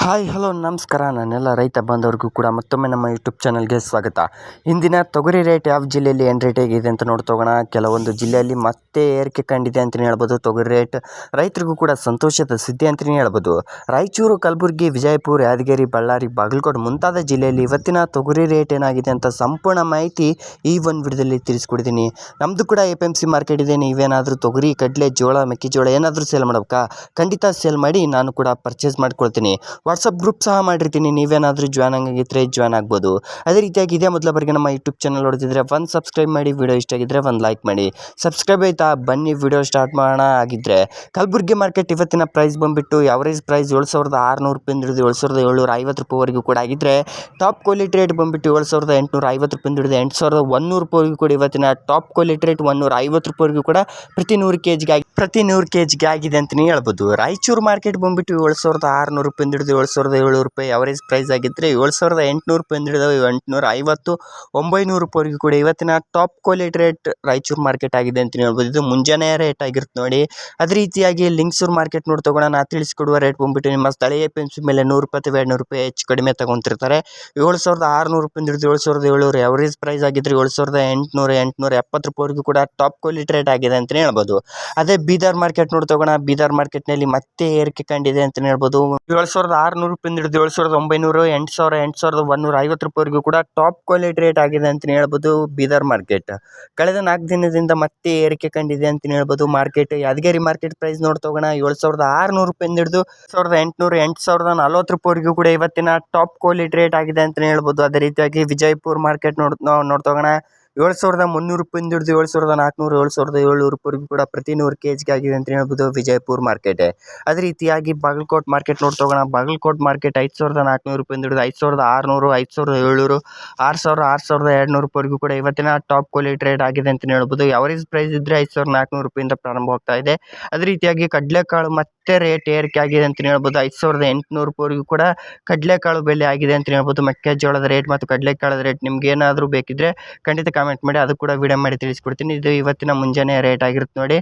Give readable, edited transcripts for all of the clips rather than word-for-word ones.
Hi hello ನಮಸ್ಕಾರ. ನನ್ನೆಲ್ಲ ರೈತ ಬಾಂಧವರಿಗೂ ಕೂಡ ಮತ್ತೊಮ್ಮೆ ನಮ್ಮ ಯೂಟ್ಯೂಬ್ ಚಾನಲ್ಗೆ ಸ್ವಾಗತ. ಇಂದಿನ ತೊಗರಿ ರೇಟ್ ಯಾವ ಜಿಲ್ಲೆಯಲ್ಲಿ ಏನು ರೇಟ್ ಹೇಗಿದೆ ಅಂತ ನೋಡ್ತೋಗೋಣ. ಕೆಲವೊಂದು ಜಿಲ್ಲೆಯಲ್ಲಿ ಮತ್ತೆ ಏರಿಕೆ ಕಂಡಿದೆ ಅಂತಲೇ ಹೇಳ್ಬೋದು ತೊಗರಿ ರೇಟ್. ರೈತರಿಗೂ ಕೂಡ ಸಂತೋಷದ ಸುದ್ದಿ ಅಂತಲೇ ಹೇಳ್ಬೋದು. ರಾಯಚೂರು, ಕಲಬುರಗಿ, ವಿಜಯಪುರ, ಯಾದಗಿರಿ, ಬಳ್ಳಾರಿ, ಬಾಗಲಕೋಟೆ ಮುಂತಾದ ಜಿಲ್ಲೆಯಲ್ಲಿ ಇವತ್ತಿನ ತೊಗರಿ ರೇಟ್ ಏನಾಗಿದೆ ಅಂತ ಸಂಪೂರ್ಣ ಮಾಹಿತಿ ಈ ಒಂದು ವಿಡಿಯೋದಲ್ಲಿ ತಿಳಿಸ್ಕೊಡ್ತೀನಿ. ನಮ್ಮದು ಕೂಡ APMC ಮಾರ್ಕೆಟ್ ಇದೆ. ನೀವೇನಾದರೂ ತೊಗರಿ, ಕಡಲೆ, ಜೋಳ, ಮೆಕ್ಕೆಜೋಳ ಏನಾದರೂ ಸೇಲ್ ಮಾಡಬೇಕಾ? ಖಂಡಿತ ಸೇಲ್ ಮಾಡಿ ನಾನು ಕೂಡ ಪರ್ಚೇಸ್ ಮಾಡ್ಕೊಳ್ತೀನಿ. ವಾಟ್ಸಪ್ ಗ್ರೂಪ್ ಸಹ ಮಾಡಿರ್ತೀನಿ. ನೀವೇನಾದರೂ ಜಾಯ್ನ್ ಆಗಿದ್ದರೆ ಜಾಯ್ನ್ ಆಗ್ಬೋದು. ಅದೇ ರೀತಿಯಾಗಿ ಇದೇ ಮೊದಲ ಬಾರಿಗೆ ನಮ್ಮ ಯೂಟ್ಯೂಬ್ ಚಾನಲ್ ನೋಡ್ತಿದ್ರೆ ಒಂದು ಸಬ್ಸ್ಕ್ರೈಬ್ ಮಾಡಿ, ವಿಡಿಯೋ ಇಷ್ಟ ಆಗಿದ್ದರೆ ಒಂದು ಲೈಕ್ ಮಾಡಿ. ಸಬ್ಸ್ಕ್ರೈಬ್ ಆಯಿತಾ? ಬನ್ನಿ ವಿಡಿಯೋ ಸ್ಟಾರ್ಟ್ ಮಾಡೋಣ. ಆಗಿದ್ದರೆ ಕಲಬುರಗಿ ಮಾರ್ಕೆಟ್ ಇವತ್ತಿನ ಪ್ರೈಸ್ ಬಂದುಬಿಟ್ಟು ಅವರೇಜ್ ಪ್ರೈಸ್ 7,600 ರೂಪಾಯಿಂದ ಹಿಡಿದು 7,750 ರೂಪಾಯಿವರೆಗೂ ಕೂಡ ಆಗಿದ್ದರೆ ಟಾಪ್ ಕ್ವಾಲಿಟಿ ರೇಟ್ ಬಂದುಬಿಟ್ಟು 7,850 ರೂಪಾಯಿಂದ ಹಿಡಿದು 8,100 ರೂಪಾಯಿವರೆಗೂ ಕೂಡ ಇವತ್ತಿನ ಟಾಪ್ ಕ್ವಾಲಿಟಿ ರೇಟ್ 150 ರೂಪಾಯಿವರೆಗೂ ಕೂಡ ಪ್ರತಿ 100 ಕೆಜಿಗೆ ಆಗಿದೆ ಅಂತಲೇ ಹೇಳ್ಬೋದು. ರಾಯಚೂರು ಮಾರ್ಕೆಟ್ ಬಂದುಬಿಟ್ಟು 7,600 ರೂಪಾಯಿಂದ ಹಿಡಿದು 7,700 ರೂಪಾಯಿ ಅವರೇಜ್ ಪ್ರೈಸ್ ಆಗಿದ್ದರೆ 7,800 ರೂಪಾಯಿಂದ ಹಿಡಿದು 850, 900 ರೂಪಾಯಿವರೆಗೂ ಕೂಡ ಇವತ್ತಿನ top quality rate Raichur market ಆಗಿದೆ ಅಂತಲೇ ಹೇಳ್ಬೋದು. ಇದು ಮುಂಜಾನೆ ರೇಟ್ ಆಗಿರುತ್ತೆ ನೋಡಿ. ಅದೇ ರೀತಿಯಾಗಿ ಲಿಂಗಸೂರು ಮಾರ್ಕೆಟ್ ನೋಡ್ತೋಗೋಣ. ನಾ ತಿಳಿಸ್ಕೊಡುವ ರೇಟ್ ಬಂದುಬಿಟ್ಟು ನಿಮ್ಮ ಸ್ಥಳೀಯ APMC ಮೇಲೆ 100 ರೂಪಾಯಿ ಅಥವಾ 200 ರೂಪಾಯಿ ಹೆಚ್ಚು ಕಡಿಮೆ ತಗೊತಿರ್ತಾರೆ. 7,600 ರೂಪಾಯಿಂದ ಹಿಡಿದು 7,700 ಅವರೇಜ್ ಪ್ರೈಸ್ ಆಗಿದ್ದರೆ 7,870 ರೂಪಾಯಿವರೆಗೂ ಕೂಡ ಟಾಪ್ ಕ್ವಾಲಿಟಿ ರೇಟ್ ಆಗಿದೆ ಅಂತಲೇ ಹೇಳ್ಬೋದು. ಅದೇ ಬೀದರ್ ಮಾರ್ಕೆಟ್ ನೋಡ್ತೋಗೋಣ. ಬೀದರ್ ಮಾರ್ಕೆಟ್ನಲ್ಲಿ ಮತ್ತೆ ಏರಿಕೆ ಕಂಡಿದೆ ಅಂತಲೇ ಹೇಳ್ಬೋದು. 7,600 ರೂಪಾಯಿಂದ ಹಿಡಿದು 7,900, 8,000, 8,150 ರೂಪಾಯಿವರೆಗೂ ಕೂಡ ಟಾಪ್ ಕ್ವಾಲಿಟಿ ರೇಟ್ ಆಗಿದೆ ಅಂತಲೇ ಹೇಳ್ಬೋದು. ಬೀದರ್ ಮಾರ್ಕೆಟ್ ಕಳೆದ 4 ದಿನದಿಂದ ಮತ್ತೆ ಏರಿಕೆ ಕಂಡಿದೆ ಅಂತಲೇ ಹೇಳ್ಬೋದು. ಮಾರ್ಕೆಟ್ ಯಾದಗಿರಿ ಮಾರ್ಕೆಟ್ ಪ್ರೈಸ್ ನೋಡ್ತೋಗೋಣ. 7,600 ರೂಪಾಯಿಂದ ಹಿಡಿದು 7,800, 8,040 ರೂಪಾಯಿವರೆಗೂ ಕೂಡ ಇವತ್ತಿನ ಟಾಪ್ ಕ್ವಾಲಿಟಿ ರೇಟ್ ಆಗಿದೆ ಅಂತಲೇ ಹೇಳ್ಬೋದು. ಅದೇ ರೀತಿಯಾಗಿ ವಿಜಯಪುರ ಮಾರ್ಕೆಟ್ ನೋಡ್ತೋಗೋಣ. 7,300 ರೂಪಾಯಿಂದ ಹಿಡಿದು 7,400, 7,700 ರೂಪಾಯಿವರೆಗೂ ಕೂಡ ಪ್ರತಿ 100 ಕೆಜಿಗೆ ಆಗಿದೆ ಅಂತ ಹೇಳ್ಬೋದು ವಿಜಯಪುರ ಮಾರ್ಕೆಟ್. ಅದೇ ರೀತಿಯಾಗಿ ಬಾಗಲಕೋಟೆ ಮಾರ್ಕೆಟ್ ನೋಡ್ತೋಗೋಣ. ಬಾಗಲಕೋಟೆ ಮಾರ್ಕೆಟ್ 5,400 ರೂಪಾಯಿಂದ ಹಿಡಿದು 5,600, 5,700, 6,000, 6,200 ರೂಪಾಯಿವರೆಗೂ ಕೂಡ ಇವತ್ತಿನ ಟಾಪ್ ಕ್ವಾಲಿಟಿ ರೇಟ್ ಆಗಿದೆ ಅಂತಲೇ ಹೇಳ್ಬೋದು. ಅವರೇಜ್ ಪ್ರೈಸ್ ಇದ್ದರೆ 5,400 ರೂಪಾಯಿಂದ ಪ್ರಾರಂಭವಾಗ್ತಾ ಇದೆ. ಅದೇ ರೀತಿಯಾಗಿ ಕಡಲೆಕಾಳು ಮತ್ತೆ ರೇಟ್ ಏರಿಕೆ ಆಗಿದೆ ಅಂತಲೇ ಹೇಳ್ಬೋದು. 5,800 ರೂಪಾಯಿವರೆಗೂ ಕೂಡ ಕಡಲೆಕಾಳು ಬೆಲೆ ಆಗಿದೆ ಅಂತಲೇ ಹೇಳ್ಬೋದು. ಮೆಕ್ಕೆಜೋಳದ ರೇಟ್ ಮತ್ತು ಕಡಲೆಕಾಳದ ರೇಟ್ ನಿಮ್ಗೆ ಏನಾದರೂ ಬೇಕಿದ್ರೆ ಖಂಡಿತ ಕಾಮೆಂಟ್ ಮಾಡಿ, ಅದು ಕೂಡ ವಿಡಿಯೋ ಮಾಡಿ ತಿಳಿಸ್ಕೊಡ್ತೀನಿ. ಇದು ಇವತ್ತಿನ ಮುಂಜಾನೆ ರೇಟ್ ಆಗಿರುತ್ತೆ ನೋಡಿ.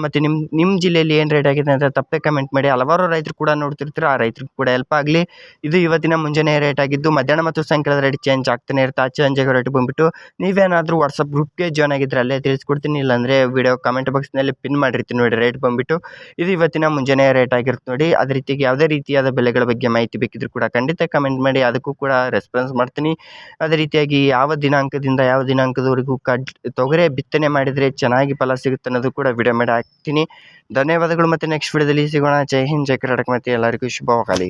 ಮತ್ತು ನಿಮ್ಮ ಜಿಲ್ಲೆಯಲ್ಲಿ ಏನು ರೇಟ್ ಆಗಿದೆ ಅಂತ ತಪ್ಪೇ ಕಮೆಂಟ್ ಮಾಡಿ. ಹಲವಾರು ರೈತರು ಕೂಡ ನೋಡ್ತಿರ್ತೀರ, ಆ ರೈತರಿಗೆ ಕೂಡ ಹೆಲ್ಪ್ ಆಗಲಿ. ಇದು ಇವತ್ತಿನ ಮುಂಜಾನೆ ರೇಟ್ ಆಗಿದ್ದು ಮಧ್ಯಾಹ್ನ ಮತ್ತು ಸಾಯಂಕಾಲದ ರೇಟ್ ಚೇಂಜ್ ಆಗ್ತಾನೆ ಇರುತ್ತೆ. ಆಚೆ ಸಂಜೆಗೆ ರೇಟ್ ಬಂದುಬಿಟ್ಟು ನೀವೇನಾದರೂ ವಾಟ್ಸಪ್ ಗ್ರೂಪ್ಗೆ ಜಾಯ್ನ್ ಆಗಿದ್ರೆ ಅಲ್ಲೇ ತಿಳಿಸ್ಕೊಡ್ತೀನಿ. ಇಲ್ಲಾಂದರೆ ವಿಡಿಯೋ ಕಮೆಂಟ್ ಬಾಕ್ಸ್ನಲ್ಲಿ ಪಿನ್ ಮಾಡಿರ್ತೀನಿ ನೋಡಿ. ರೇಟ್ ಬಂದುಬಿಟ್ಟು ಇದು ಇವತ್ತಿನ ಮುಂಜಾನೆ ರೇಟ್ ಆಗಿರುತ್ತೆ ನೋಡಿ. ಅದೇ ರೀತಿಯಾಗಿ ಯಾವುದೇ ರೀತಿಯಾದ ಬೆಲೆಗಳ ಬಗ್ಗೆ ಮಾಹಿತಿ ಬೇಕಿದ್ರೂ ಕೂಡ ಖಂಡಿತ ಕಮೆಂಟ್ ಮಾಡಿ, ಅದಕ್ಕೂ ಕೂಡ ರೆಸ್ಪಾನ್ಸ್ ಮಾಡ್ತೀನಿ. ಅದೇ ರೀತಿಯಾಗಿ ಯಾವ ದಿನಾಂಕದಿಂದ ಯಾವ ದಿನಾಂಕದವರೆಗೂ ತೊಗರೆ ಬಿತ್ತನೆ ಮಾಡಿದರೆ ಚೆನ್ನಾಗಿ ಫಲ ಸಿಗುತ್ತೆ ಅನ್ನೋದು ಕೂಡ ವಿಡಿಯೋ ಮಾಡಿ ಹಾಕ್ತೀನಿ. ಧನ್ಯವಾದಗಳು. ಮತ್ತು ನೆಕ್ಸ್ಟ್ ವಿಡಿಯೋದಲ್ಲಿ ಸಿಗೋಣ. ಜೈ ಹಿಂದ್, ಜೈ ಕರ್ನಾಟಕ. ಮತ್ತು ಎಲ್ಲರಿಗೂ ಶುಭವಾಗಲಿ.